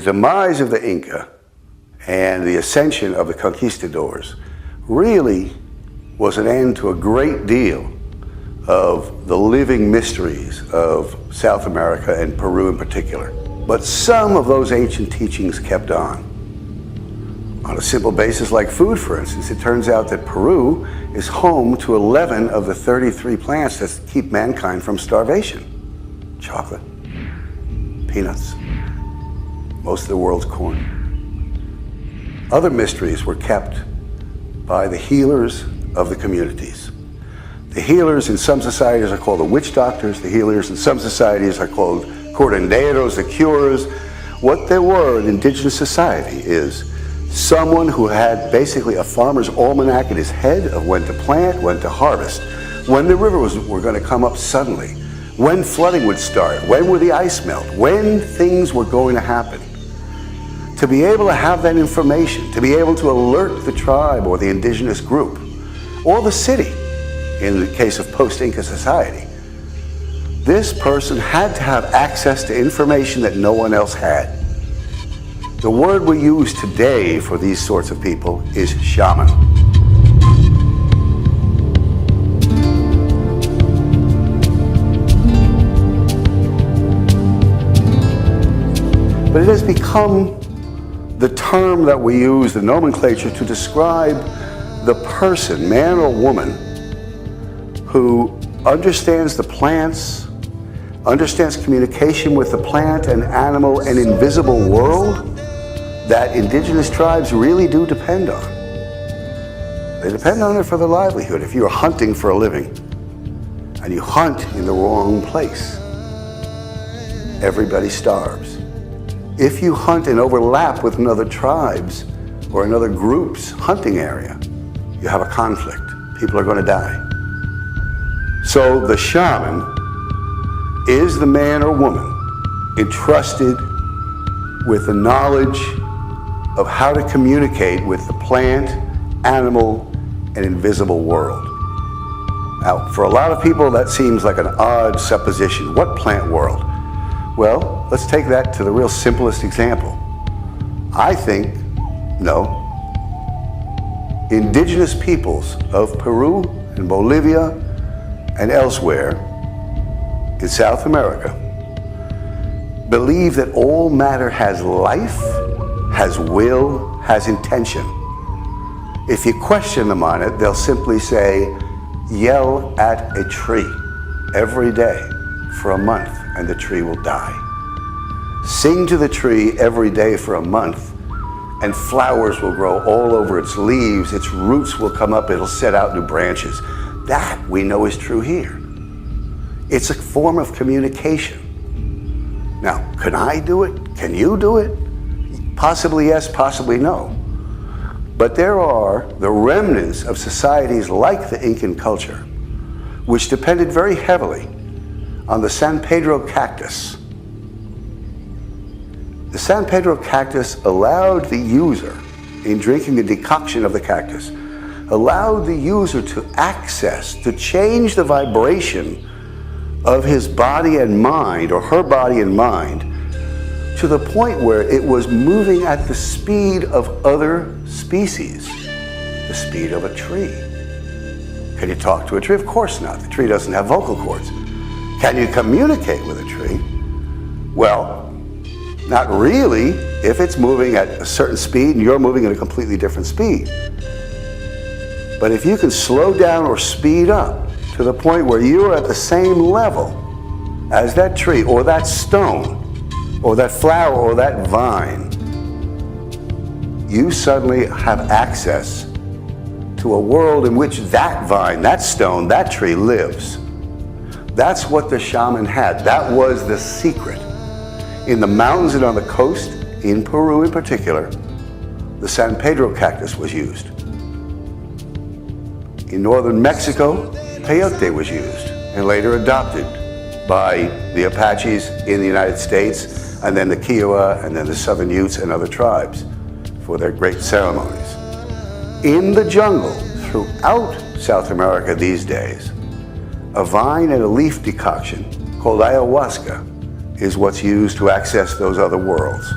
the demise of the Inca and the ascension of the conquistadors really was an end to a great deal of the living mysteries of South America and Peru in particular. But some of those ancient teachings kept on a simple basis like food, for instance. It turns out that Peru is home to 11 of the 33 plants that keep mankind from starvation. Chocolate, peanuts, most of the world's corn. Other mysteries were kept by the healers of the communities. The healers in some societies are called the witch doctors. The healers in some societies are called curanderos, the curers. What they were in indigenous society is someone who had basically a farmer's almanac in his head of when to plant, when to harvest, when the rivers were going to come up suddenly, when flooding would start, when would the ice melt, when things were going to happen. To be able to have that information, to be able to alert the tribe or the indigenous group, or the city, in the case of post-Inca society, this person had to have access to information that no one else had. The word we use today for these sorts of people is shaman. But it has become the term that we use, the nomenclature, to describe the person, man or woman, who understands the plants, understands communication with the plant and animal and invisible world that indigenous tribes really do depend on. They depend on it for their livelihood. If you're hunting for a living and you hunt in the wrong place, everybody starves. If you hunt and overlap with another tribe's or another group's hunting area, you have a conflict. People are going to die. So the shaman is the man or woman entrusted with the knowledge of how to communicate with the plant, animal, and invisible world. Now, for a lot of people, that seems like an odd supposition. What plant world? Well, let's take that to the real simplest example. I think, no. Indigenous peoples of Peru and Bolivia and elsewhere in South America believe that all matter has life, has will, has intention. If you question them on it, they'll simply say, yell at a tree every day for a month and the tree will die. Sing to the tree every day for a month and flowers will grow all over its leaves, its roots will come up, it'll set out new branches. That we know is true here. It's a form of communication. Now, can I do it? Can you do it? Possibly yes, possibly no. But there are the remnants of societies like the Incan culture, which depended very heavily on the San Pedro cactus. The San Pedro cactus allowed the user, in drinking a decoction of the cactus, allowed the user to access, to change the vibration of his body and mind, or her body and mind, to the point where it was moving at the speed of other species, the speed of a tree. Can you talk to a tree? Of course not. The tree doesn't have vocal cords. Can you communicate with a tree? Well, not really if it's moving at a certain speed and you're moving at a completely different speed. But if you can slow down or speed up to the point where you're at the same level as that tree or that stone or that flower or that vine, you suddenly have access to a world in which that vine, that stone, that tree lives. That's what the shaman had. That was the secret. In the mountains and on the coast, in Peru in particular, the San Pedro cactus was used. In northern Mexico, peyote was used and later adopted by the Apaches in the United States, and then the Kiowa, and then the Southern Utes and other tribes for their great ceremonies. In the jungle throughout South America these days, a vine and a leaf decoction called Ayahuasca is what's used to access those other worlds.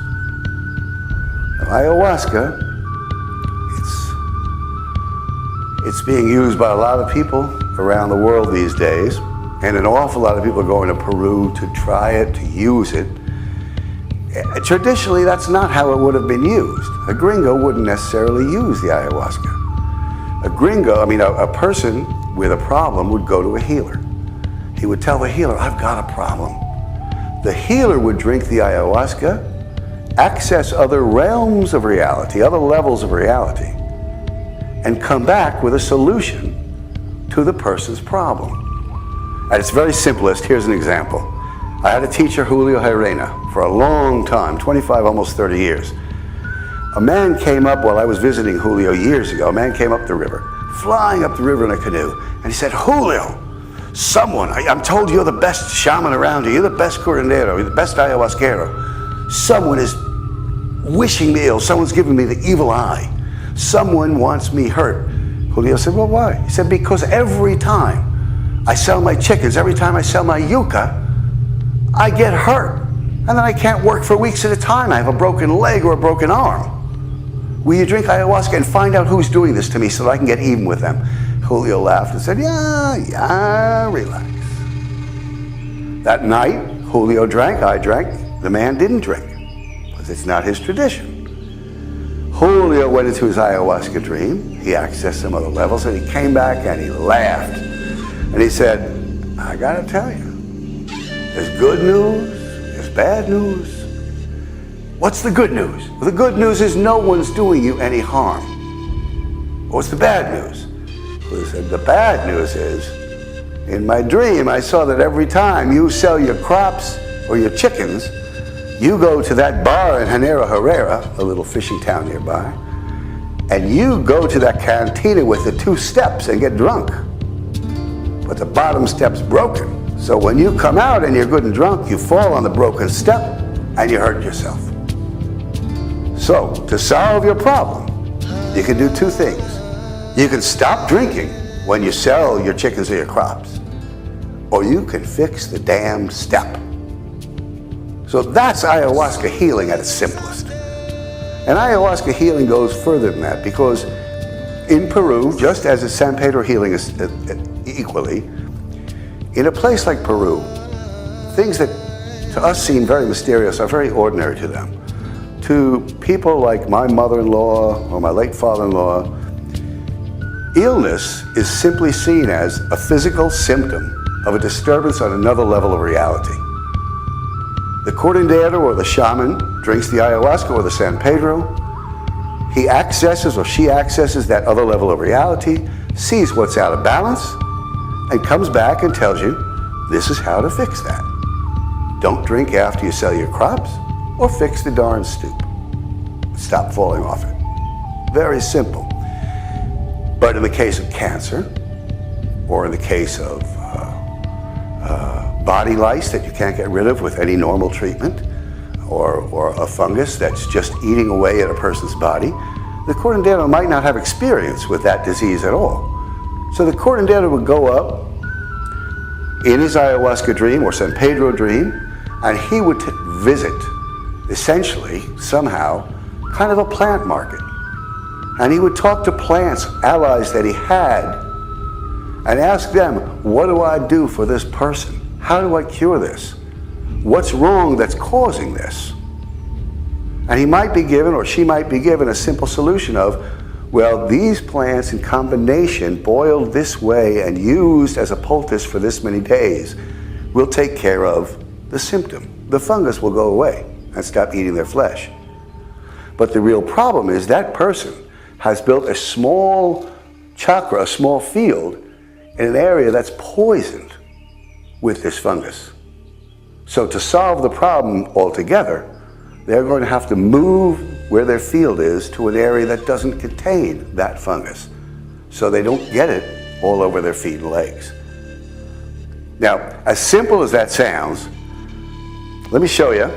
ayahuasca, it's being used by a lot of people around the world these days, and an awful lot of people are going to Peru to try it, to use it. Traditionally, that's not how it would have been used. A gringo wouldn't necessarily use the ayahuasca. A person with a problem would go to a healer. He would tell the healer, I've got a problem. The healer would drink the ayahuasca, access other realms of reality, other levels of reality, and come back with a solution to the person's problem. At its very simplest, here's an example. I had a teacher, Julio Herrera, for a long time, 25, almost 30 years. A man came up while I was visiting Julio years ago. A man came up the river, flying up the river in a canoe, and he said, Julio, I'm told you're the best shaman around here, you're the best curandero, you're the best ayahuasquero. Someone is wishing me ill, someone's giving me the evil eye. Someone wants me hurt. Julio said, well, why? He said, because every time I sell my chickens, every time I sell my yucca, I get hurt. And then I can't work for weeks at a time. I have a broken leg or a broken arm. Will you drink ayahuasca and find out who's doing this to me so that I can get even with them? Julio laughed and said, yeah, relax. That night, Julio drank, I drank. The man didn't drink because it's not his tradition. Julio went into his ayahuasca dream. He accessed some other levels, and he came back and he laughed. And he said, I gotta tell you, there's good news, there's bad news. What's the good news? Well, the good news is no one's doing you any harm. What's the bad news? Julio said, the bad news is, in my dream, I saw that every time you sell your crops or your chickens, you go to that bar in Herrera, a little fishing town nearby, and you go to that cantina with the 2 steps and get drunk. But the bottom step's broken. So when you come out and you're good and drunk, you fall on the broken step and you hurt yourself. So to solve your problem, you can do 2 things. You can stop drinking when you sell your chickens or your crops, or you can fix the damn step. So that's ayahuasca healing at its simplest. And ayahuasca healing goes further than that, because in Peru, just as San Pedro healing is equally, in a place like Peru, things that to us seem very mysterious are very ordinary to them. To people like my mother-in-law or my late father-in-law, illness is simply seen as a physical symptom of a disturbance on another level of reality. The curandero or the shaman drinks the ayahuasca or the San Pedro. He accesses or she accesses that other level of reality, sees what's out of balance, and comes back and tells you, this is how to fix that. Don't drink after you sell your crops, or fix the darn stoop. Stop falling off it. Very simple. But in the case of cancer, or in the case of body lice that you can't get rid of with any normal treatment, or a fungus that's just eating away at a person's body, the curandero might not have experience with that disease at all. So the curandero would go up in his ayahuasca dream or San Pedro dream, and he would visit, essentially, somehow, kind of a plant market. And he would talk to plants, allies that he had, and ask them, what do I do for this person? How do I cure this? What's wrong that's causing this? And he might be given, or she might be given, a simple solution of, well, these plants in combination, boiled this way and used as a poultice for this many days, will take care of the symptom. The fungus will go away and stop eating their flesh. But the real problem is that person has built a small chakra, a small field, in an area that's poisoned with this fungus. So to solve the problem altogether, they're going to have to move where their field is to an area that doesn't contain that fungus, so they don't get it all over their feet and legs. Now, as simple as that sounds, let me show you.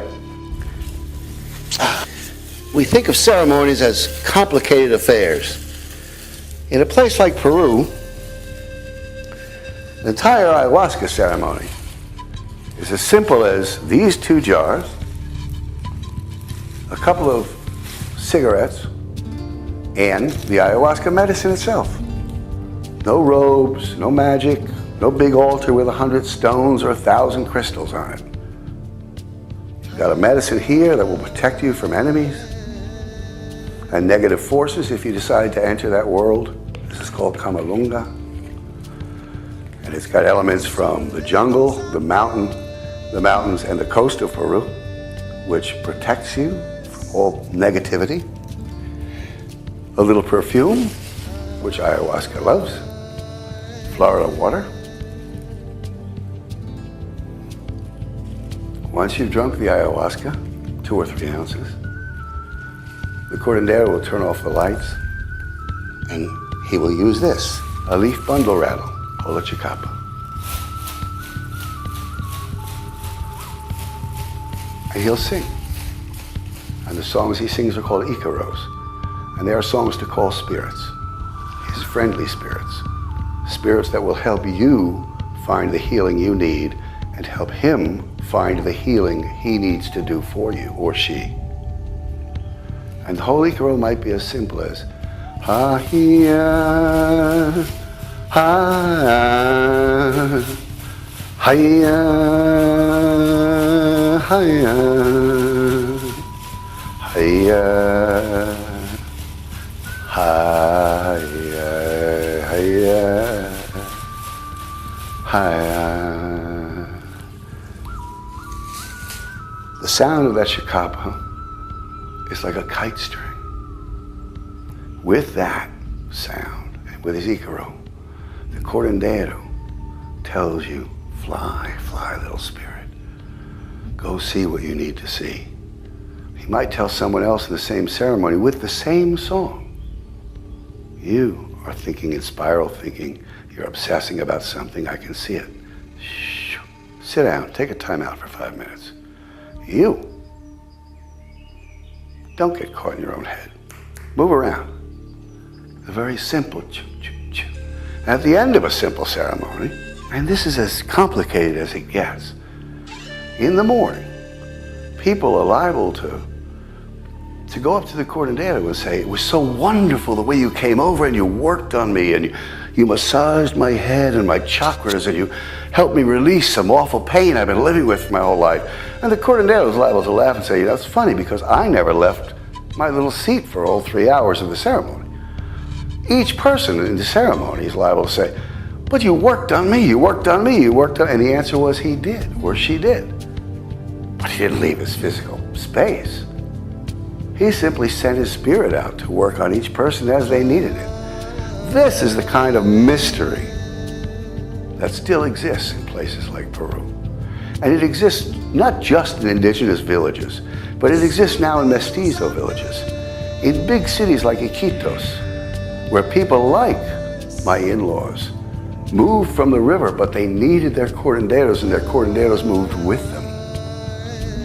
We think of ceremonies as complicated affairs. In a place like Peru, the entire ayahuasca ceremony is as simple as these 2 jars, a couple of cigarettes, and the ayahuasca medicine itself. No robes, no magic, no big altar with 100 stones or 1,000 crystals on it. You've got a medicine here that will protect you from enemies and negative forces if you decide to enter that world. This is called Kamalunga. And it's got elements from the jungle, the mountains, and the coast of Peru, which protects you from all negativity. A little perfume, which ayahuasca loves. Florida water. Once you've drunk the ayahuasca, 2 or 3 ounces, the curandero will turn off the lights and he will use this, a leaf bundle rattle called a chicapa. And he'll sing. And the songs he sings are called Icaros. And they are songs to call spirits, his friendly spirits. Spirits that will help you find the healing you need and help him find the healing he needs to do for you, or she. And the whole Icaro might be as simple as ha-hia, ha-ya, ha-ya, ha-ya, ha-ya, ha-ya, ha-ya, ha-ya. The sound of that chicapa is like a kite string. With that sound, and with his Icaro, the curandero tells you, fly, fly, little spirit. Go see what you need to see. He might tell someone else in the same ceremony with the same song. You are thinking in spiral thinking. You're obsessing about something. I can see it. Shh. Sit down. Take a time out for 5 minutes. You. Don't get caught in your own head. Move around. A very simple ch-ch-ch. At the end of a simple ceremony, and this is as complicated as it gets, in the morning, people are liable to go up to the curandero and say, it was so wonderful the way you came over and you worked on me and you massaged my head and my chakras and you helped me release some awful pain I've been living with my whole life. And the curandero is liable to laugh and say, that's funny because I never left my little seat for all 3 hours of the ceremony. Each person in the ceremony is liable to say, but you worked on me, you worked on me, you worked on, and the answer was he did, or she did. But he didn't leave his physical space. He simply sent his spirit out to work on each person as they needed it. This is the kind of mystery that still exists in places like Peru. And it exists not just in indigenous villages, but it exists now in mestizo villages, in big cities like Iquitos, where people like my in-laws moved from the river, but they needed their curanderos, and their curanderos moved with them.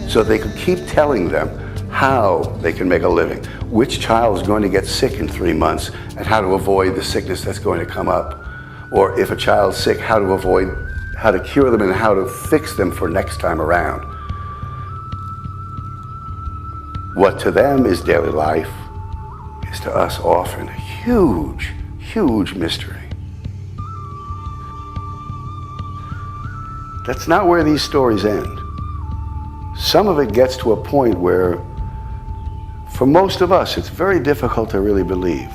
So they could keep telling them how they can make a living, which child is going to get sick in 3 months, and how to avoid the sickness that's going to come up. Or if a child's sick, how to cure them and how to fix them for next time around. What to them is daily life is to us often a huge, huge mystery. That's not where these stories end. Some of it gets to a point where, for most of us, it's very difficult to really believe.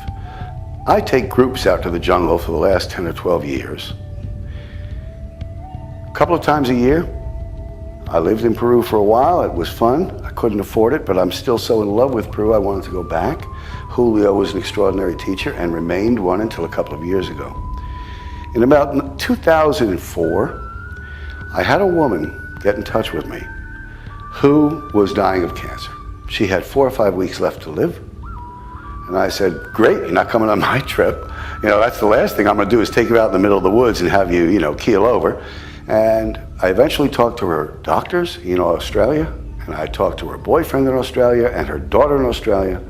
I take groups out to the jungle for the last 10 or 12 years. A couple of times a year. I lived in Peru for a while. It was fun. I couldn't afford it, but I'm still so in love with Peru, I wanted to go back. Julio was an extraordinary teacher and remained one until a couple of years ago. In about 2004, I had a woman get in touch with me who was dying of cancer. She had 4 or 5 weeks left to live. And I said, great, you're not coming on my trip. That's the last thing I'm gonna do is take you out in the middle of the woods and have you, keel over. And I eventually talked to her doctors in Australia, and I talked to her boyfriend in Australia and her daughter in Australia.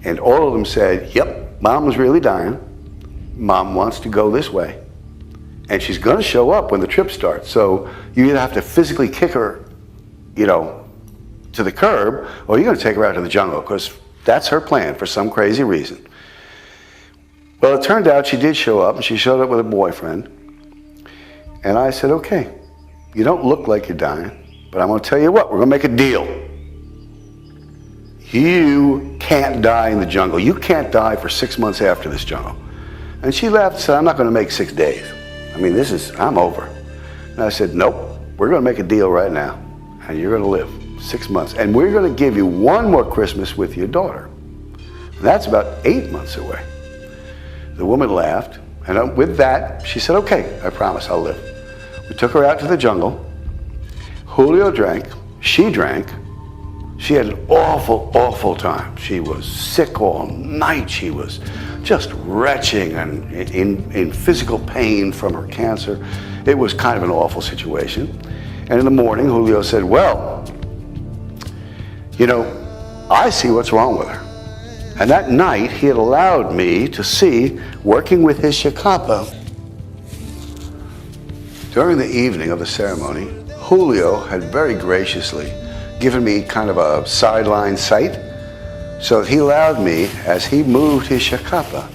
And all of them said, yep, Mom was really dying. Mom wants to go this way. And she's gonna show up when the trip starts. So you either have to physically kick her, to the curb, or you're gonna take her out to the jungle, because That's her plan for some crazy reason. Well, it turned out she did show up, and she showed up with her boyfriend. And I said, okay, you don't look like you're dying, but I'm going to tell you what, we're going to make a deal. You can't die in the jungle. You can't die for 6 months after this jungle. And she laughed and said, I'm not going to make 6 days. I mean, I'm over. And I said, nope, we're going to make a deal right now, and you're going to live 6 months. And we're going to give you one more Christmas with your daughter. And that's about 8 months away. The woman laughed, and with that, she said, okay, I promise I'll live. We took her out to the jungle. Julio drank. She drank. She had an awful, awful time. She was sick all night. She was just retching and in physical pain from her cancer. It was kind of an awful situation. And in the morning, Julio said, well, you know, I see what's wrong with her. And that night, he had allowed me to see, working with his shakapa, during the evening of the ceremony, Julio had very graciously given me kind of a sideline sight, so that he allowed me, as he moved his shakapa,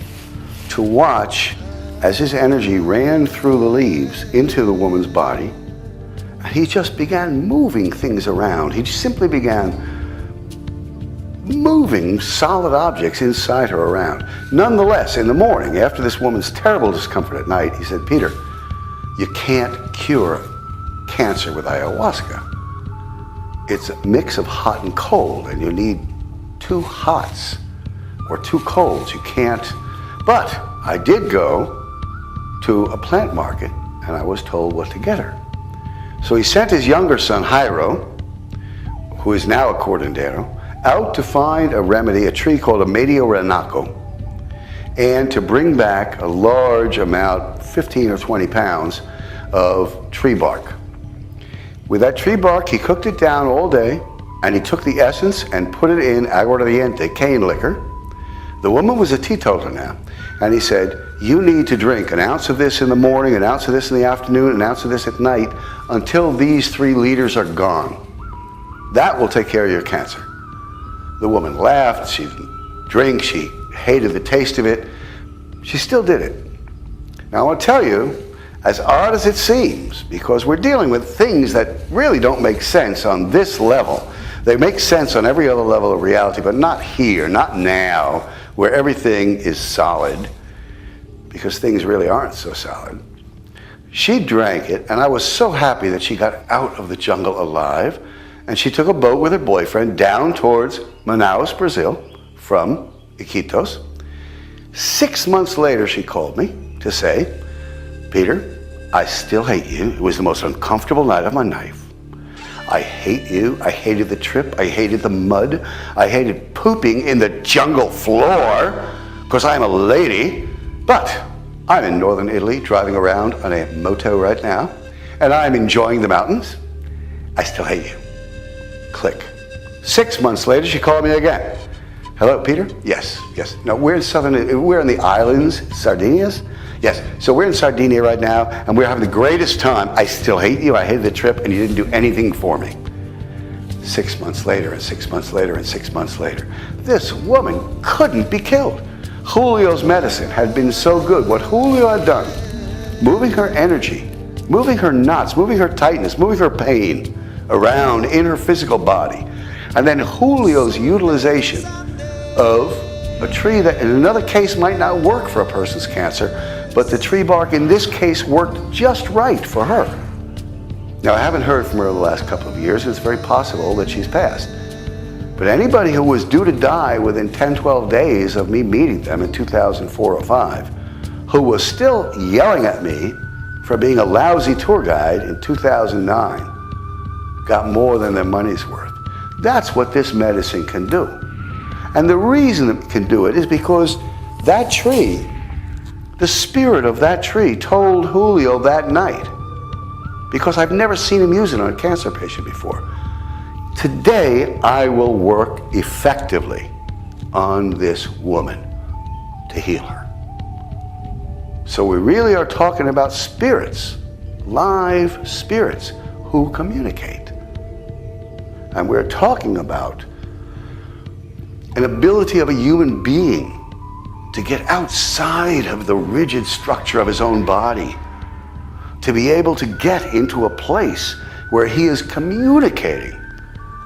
to watch as his energy ran through the leaves into the woman's body. And he just began moving things around. He simply began moving solid objects inside her around. Nonetheless, in the morning, after this woman's terrible discomfort at night, he said, Peter, you can't cure cancer with ayahuasca. It's a mix of hot and cold, and you need 2 hots or 2 colds. You can't. But I did go to a plant market, and I was told what to get her. So he sent his younger son, Jairo, who is now a curandero, out to find a remedy, a tree called a medio renaco, and to bring back a large amount, 15 or 20 pounds, of tree bark. With that tree bark, he cooked it down all day, and he took the essence and put it in aguardiente, cane liquor. The woman was a teetotaler now, and he said, you need to drink an ounce of this in the morning, an ounce of this in the afternoon, an ounce of this at night, until these 3 liters are gone. That will take care of your cancer. The woman laughed, she didn't drink, she hated the taste of it. She still did it. Now I want to tell you, as odd as it seems, because we're dealing with things that really don't make sense on this level. They make sense on every other level of reality, but not here, not now, where everything is solid, because things really aren't so solid. She drank it, and I was so happy that she got out of the jungle alive. And she took a boat with her boyfriend down towards Manaus, Brazil, from Iquitos. 6 months later, she called me to say, Peter, I still hate you. It was the most uncomfortable night of my life. I hate you. I hated the trip. I hated the mud. I hated pooping in the jungle floor, because I'm a lady. But I'm in northern Italy driving around on a moto right now, and I'm enjoying the mountains. I still hate you. Click. 6 months later, she called me again. Hello, Peter? Yes. No, we're in the islands, Sardinias. Yes, so we're in Sardinia right now, and we're having the greatest time. I still hate you. I hated the trip, and you didn't do anything for me. 6 months later, and 6 months later, and 6 months later. This woman couldn't be killed. Julio's medicine had been so good. What Julio had done, moving her energy, moving her knots, moving her tightness, moving her pain around in her physical body. And then Julio's utilization of a tree that in another case might not work for a person's cancer, but the tree bark in this case worked just right for her. Now, I haven't heard from her the last couple of years. It's very possible that she's passed. But anybody who was due to die within 10, 12 days of me meeting them in 2004 or 5, who was still yelling at me for being a lousy tour guide in 2009, got more than their money's worth. That's what this medicine can do. And the reason it can do it is because that tree, the spirit of that tree told Julio that night, because I've never seen him use it on a cancer patient before. Today, I will work effectively on this woman to heal her. So we really are talking about spirits, live spirits who communicate. And we're talking about an ability of a human being to get outside of the rigid structure of his own body, to be able to get into a place where he is communicating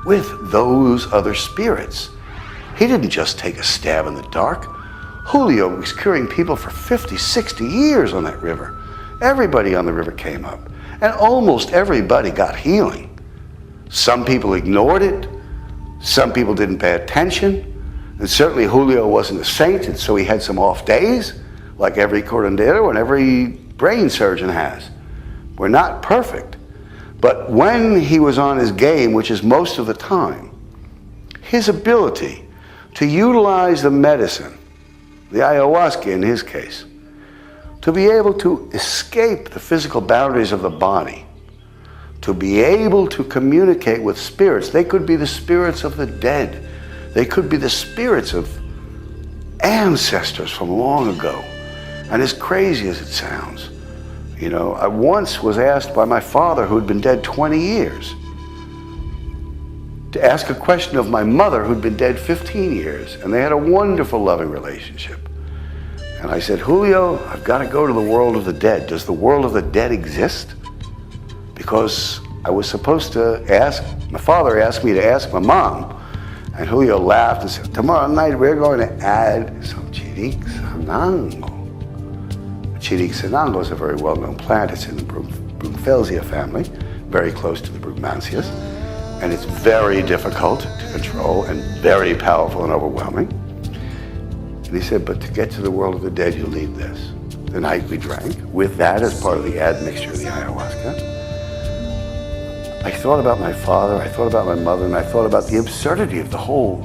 with those other spirits. He didn't just take a stab in the dark. Julio was curing people for 50, 60 years on that river. Everybody on the river came up, and almost everybody got healing. Some people ignored it. Some people didn't pay attention. And certainly Julio wasn't a saint, and so he had some off days, like every curandero and every brain surgeon has. We're not perfect. But when he was on his game, which is most of the time, his ability to utilize the medicine, the ayahuasca in his case, to be able to escape the physical boundaries of the body, to be able to communicate with spirits. They could be the spirits of the dead. They could be the spirits of ancestors from long ago. And as crazy as it sounds, you know, I once was asked by my father, who had been dead 20 years, to ask a question of my mother, who'd been dead 15 years, and they had a wonderful, loving relationship. And I said, Julio, I've got to go to the world of the dead. Does the world of the dead exist? Because I was supposed to ask, my father asked me to ask my mom, and Julio laughed and said, tomorrow night we're going to add some chiricsanango. Chiricsanango is a very well-known plant. It's in the Bromfelsia family, very close to the Brugmansias, and it's very difficult to control and very powerful and overwhelming. And he said, but to get to the world of the dead, you'll need this. The night we drank, with that as part of the admixture of the ayahuasca, I thought about my father, I thought about my mother, and I thought about the absurdity of the whole,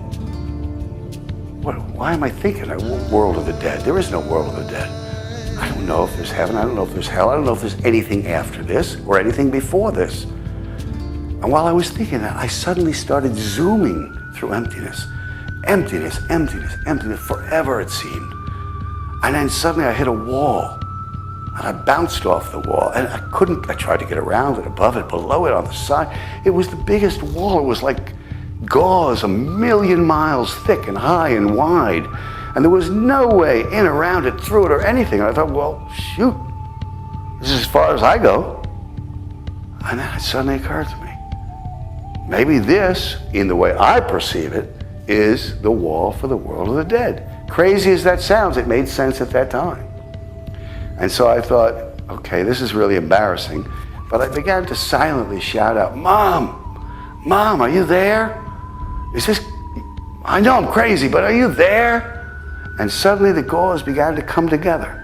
why am I thinking a world of the dead? There is no world of the dead. I don't know if there's heaven, I don't know if there's hell, I don't know if there's anything after this or anything before this. And while I was thinking that, I suddenly started zooming through emptiness. Emptiness, emptiness, emptiness, forever it seemed. And then suddenly I hit a wall. And I bounced off the wall, and I tried to get around it, above it, below it, on the side. It was the biggest wall. It was like gauze 1,000,000 miles thick and high and wide. And there was no way in, around it, through it, or anything. And I thought, well, shoot, this is as far as I go. And then it suddenly occurred to me, maybe this, in the way I perceive it, is the wall for the world of the dead. Crazy as that sounds, it made sense at that time. And so I thought, okay, this is really embarrassing. But I began to silently shout out, Mom, Mom, are you there? Is this, I know I'm crazy, but are you there? And suddenly the gauze began to come together.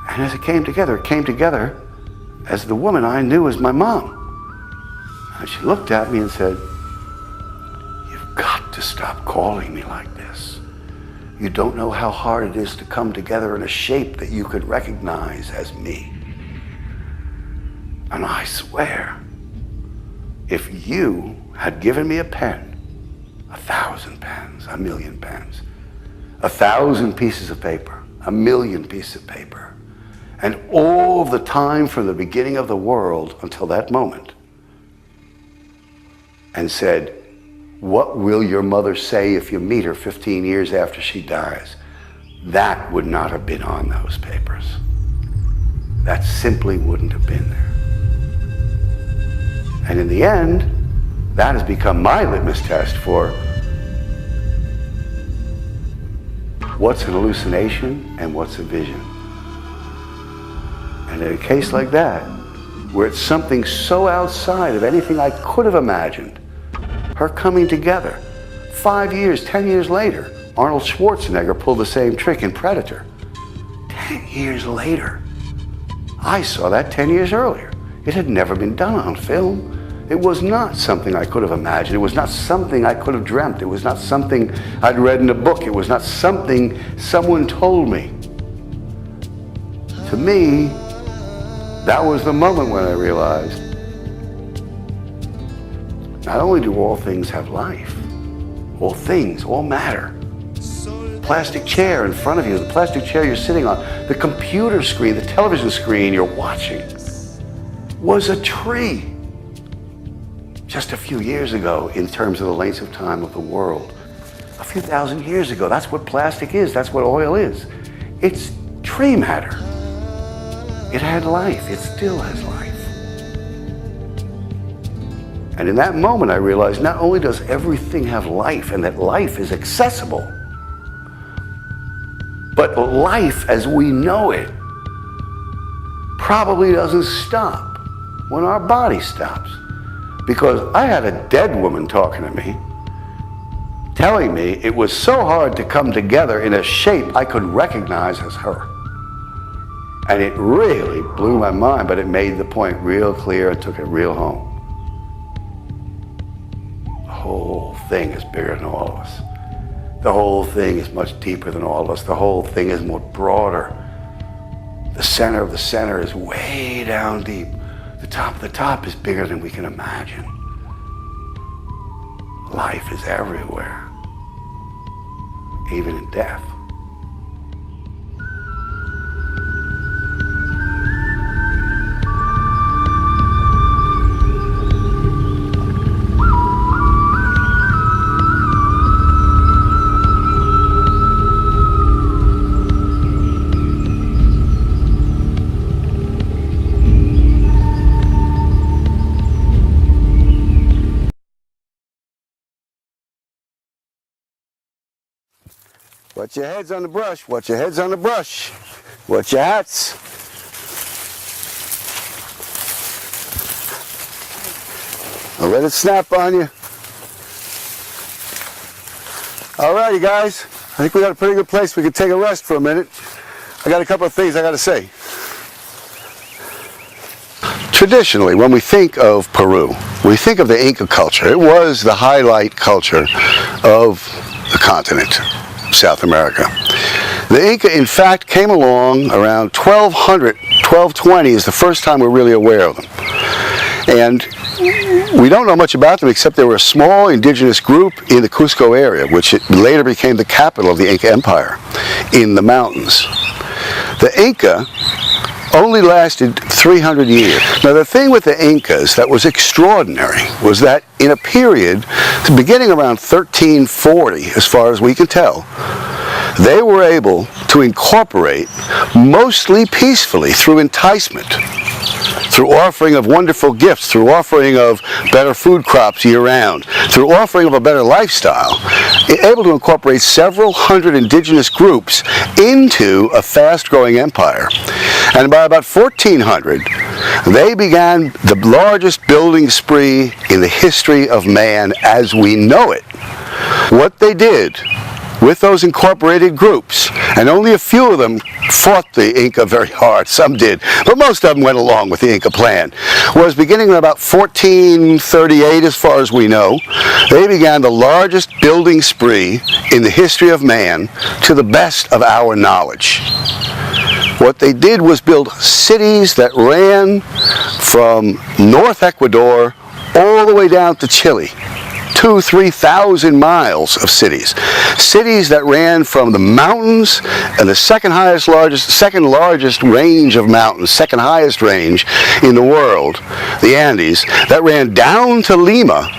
And as it came together as the woman I knew as my mom. And she looked at me and said, you've got to stop calling me like this. You don't know how hard it is to come together in a shape that you could recognize as me. And I swear, if you had given me a pen, 1,000 pens, 1,000,000 pens, 1,000 pieces of paper, 1,000,000 pieces of paper, and all the time from the beginning of the world until that moment, and said, what will your mother say if you meet her 15 years after she dies? That would not have been on those papers. That simply wouldn't have been there. And in the end, that has become my litmus test for what's an hallucination and what's a vision. And in a case like that, where it's something so outside of anything I could have imagined, her coming together. 5 years, 10 years later, Arnold Schwarzenegger pulled the same trick in Predator. 10 years later. I saw that 10 years earlier. It had never been done on film. It was not something I could have imagined. It was not something I could have dreamt. It was not something I'd read in a book. It was not something someone told me. To me, that was the moment when I realized, not only do all things have life, all things, all matter. Plastic chair in front of you, the plastic chair you're sitting on, the computer screen, the television screen you're watching, was a tree just a few years ago in terms of the length of time of the world. a few thousand years ago. That's what plastic is. That's what oil is. It's tree matter. It had life. It still has life. And in that moment, I realized not only does everything have life and that life is accessible, but life as we know it probably doesn't stop when our body stops. Because I had a dead woman talking to me, telling me it was so hard to come together in a shape I could recognize as her. And it really blew my mind, but it made the point real clear and took it real home. The whole thing is bigger than all of us. The whole thing is much deeper than all of us. The whole thing is more broader. The center of the center is way down deep. The top of the top is bigger than we can imagine. Life is everywhere, even in death. Watch your heads on the brush. Watch your heads on the brush. Watch your hats. Don't let it snap on you. Alrighty, guys. I think we got a pretty good place. We can take a rest for a minute. I got a couple of things I got to say. Traditionally, when we think of Peru, we think of the Inca culture. It was the highlight culture of the continent. South America. The Inca, in fact, came along around 1200, 1220 is the first time we're really aware of them. And we don't know much about them except they were a small indigenous group in the Cusco area, which later became the capital of the Inca Empire, in the mountains. The Inca only lasted 300 years. Now the thing with the Incas that was extraordinary was that in a period beginning around 1340, as far as we can tell, they were able to incorporate mostly peacefully through enticement, through offering of wonderful gifts, through offering of better food crops year-round, through offering of a better lifestyle, able to incorporate several hundred indigenous groups into a fast-growing empire. And by about 1400, they began the largest building spree in the history of man as we know it. What they did with those incorporated groups, and only a few of them fought the Inca very hard, some did, but most of them went along with the Inca plan, was beginning in about 1438, as far as we know, they began the largest building spree in the history of man to the best of our knowledge. What they did was build cities that ran from North Ecuador all the way down to Chile. 2,000-3,000 miles of cities. Cities that ran from the mountains and the second largest range of mountains, second highest range in the world, the Andes, that ran down to Lima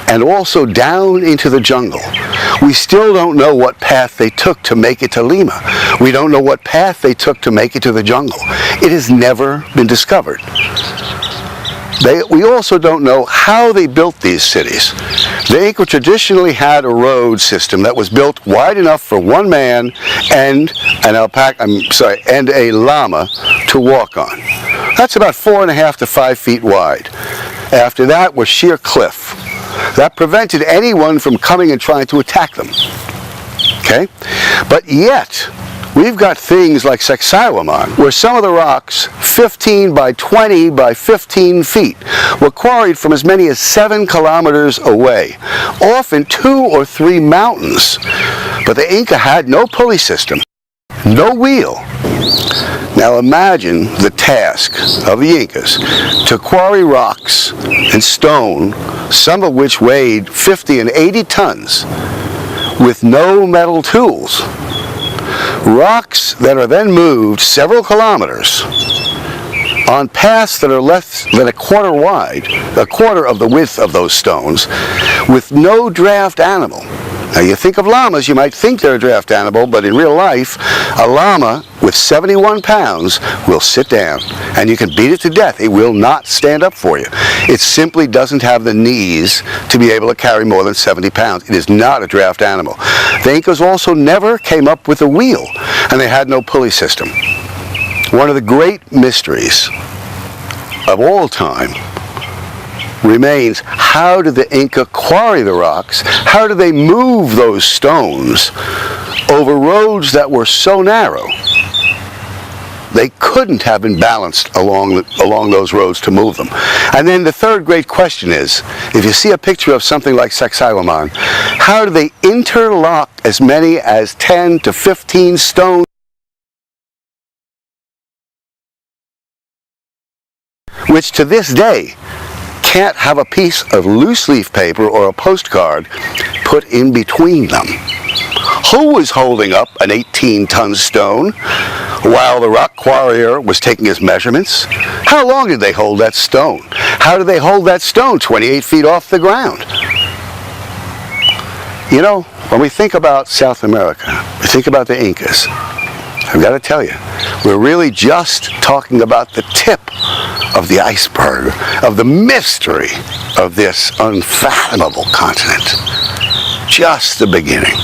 and also down into the jungle. We still don't know what path they took to make it to Lima. We don't know what path they took to make it to the jungle. It has never been discovered. We also don't know how they built these cities. The Inca traditionally had a road system that was built wide enough for one man and and a llama to walk on. That's about 4.5 to 5 feet wide. After that was sheer cliff. That prevented anyone from coming and trying to attack them. Okay? But yet, we've got things like Sacsayhuaman, where some of the rocks, 15 by 20 by 15 feet, were quarried from as many as 7 kilometers away, often 2 or 3 mountains. But the Inca had no pulley system, no wheel. Now imagine the task of the Incas to quarry rocks and stone, some of which weighed 50 and 80 tons, with no metal tools. Rocks that are then moved several kilometers on paths that are less than a quarter wide, a quarter of the width of those stones, with no draft animal, Now you think of llamas, you might think they're a draft animal, but in real life, a llama with 71 pounds will sit down, and you can beat it to death. It will not stand up for you. It simply doesn't have the knees to be able to carry more than 70 pounds. It is not a draft animal. The Incas also never came up with a wheel, and they had no pulley system. One of the great mysteries of all time remains, how did the Inca quarry the rocks? How did they move those stones over roads that were so narrow? They couldn't have been balanced along those roads to move them. And then the third great question is, if you see a picture of something like Sacsayhuaman, how do they interlock as many as 10 to 15 stones, which to this day can't have a piece of loose leaf paper or a postcard put in between them? Who was holding up an 18-ton stone while the rock quarrier was taking his measurements? How long did they hold that stone? How did they hold that stone 28 feet off the ground? You know, when we think about South America, we think about the Incas, I've got to tell you, we're really just talking about the tip of the iceberg, of the mystery of this unfathomable continent. Just the beginning.